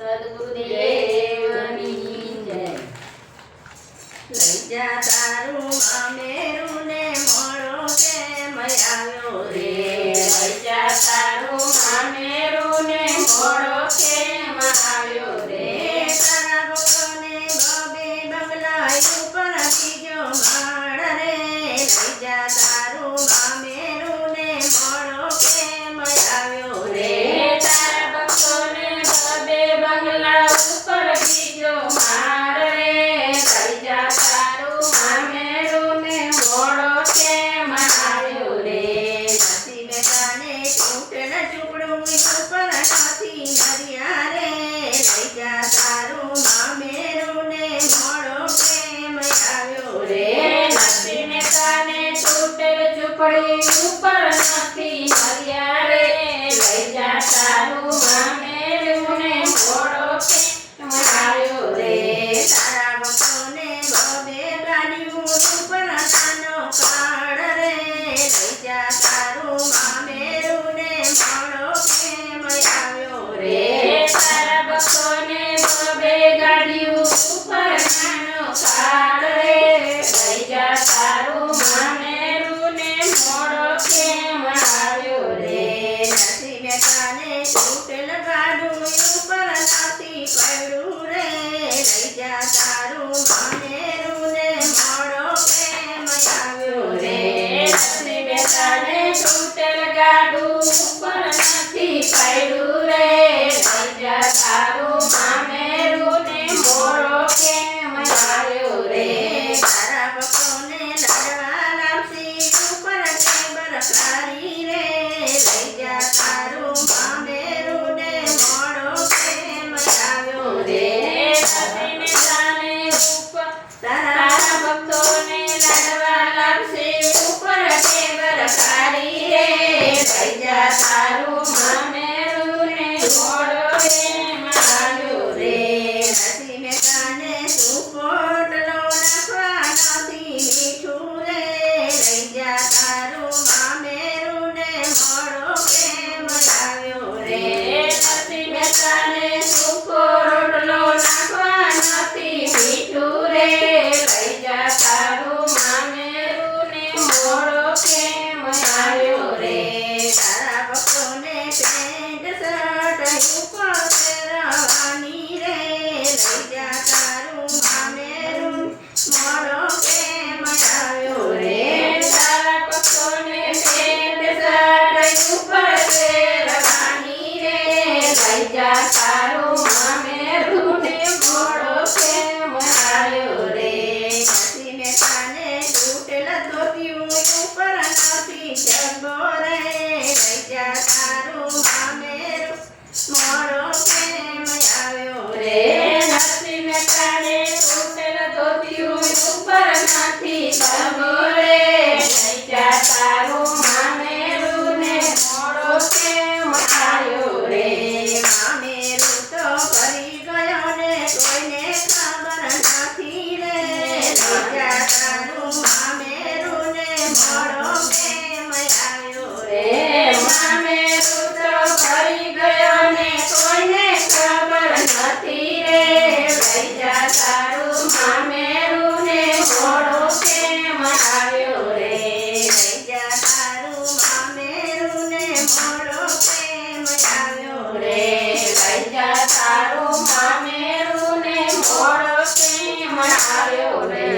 સદગુરુદેવની જય. લઈ જા તારું મામેરું ને મોડો કેમ આવ્યો રે. લઈ જા તારું મામેરું ને મોડો કેમ આવ્યો રે. તારા ભક્તોને બબે બંગલા ઉપર બીજો માળ રે. લઈ જા તારું મામેરું ને મોડો કેમ આવ્યો રે. તારા ભક્તોને બબે બંગલા ઉપર બીજો માળ રે. લઈ જા તારું મામેરું ને મોડો કેમ આવ્યો રે. નસીબે તાને તૂટેલ ઝૂંપડું ઉપર નથી નરિયા રે. લઈ જા તારું મામેરું ને મોડો કેમ આવ્યો રે. નસીબે તાને તૂટેલ ઝૂંપડી ઉપર નથી નરિયા રે. લઈ જા તારું મામેરું ને મોડો કેમ આવ્યો રે. તારા ભક્તોને બબે ગાડીયું ઉપર તાનો કાળ રે. લઈ જા તારું મામેરું ને મોડો કેમ આવ્યો રે. તારા ભક્તોને બબે ગાડીઓ ઉપર નાનો કાળ રે. લઈ જા તારું મામેરું ને મોડો કેમ આવ્યો રે. નસીબે તાને તૂટેલ ગાડું ઉપર નથી પડ્યું રે. લઈ જા તારું મામેરું ને મોડો કેમ આવ્યો રે. નસીબે તાને તૂટેલ ગાડું ઉપર નથી પડ્યું રે. લઈ જા તારું મામેરું ને મોડો કેમ આવ્યો રે. તારા ભક્તોને લડવા લાવશી ઉપર ટેબર ખારી રે. લઈ જા તારું મામેરું ને મોડો કેમ આવ્યો રે. નસીબે તાને ઉપર તારા તારા ભક્તોને લડવા લાવશે ઉપર ટેબર ખારી રે. લઈ જા તારું મામેરું ને મોડો કેમ આવ્યો રે. નસીબે તાને સુકોટલો નાખવા નથી મીઠું રે. લઈ જા તારું મામેરું ને મોડો કેમ આવ્યો રે. નસીબે તાને સૂકો રોટલો નાખવા નથી મીઠું રે. લઈ જા તારું મામેરું ને મોડો કેમ આવ્યો રે. તારા ભક્તોને પેન્ટ શર્ટ ઉપર પહેરવાની રે. લઈ જા તારું મામેરું મોડો કેમ આવ્યો રે. તારા ભક્તોને પેન્ટ શર્ટ ઉપર પહેરવાની રે. લઈ જા તારું મામેરું ને મોડો કેમ આવ્યો રે. નસીબે તાને તૂટેલ ધોતિયું ઉપર નથી જગો રે. લઈ જા તારું મામેરું મોડો કેમ આવ્યો રે. નસીબે તાને તૂટેલ ધોતિયું ઉપર નથી જગો રે. લઈ જા તારું મામેરું ને મોડો કેમ આવ્યો રે. મામેરું તો ફરી ગયો ને કોઈને ખબર નથી રે. લઈ જા તારું મામેરું ને મોડો કેમ આવ્યો રે. મામેરું તો ફરી ગયો ને કોઈને ખબર નથી રે. લઈ જા તારું મામેરું ને મોડો કેમ આવ્યો રે. લઈ જા તારું મામેરું ને મોડો કેમ આવ્યો રે. લઈ જા તારું મામેરું ને મોડો કેમ આવ્યો રે.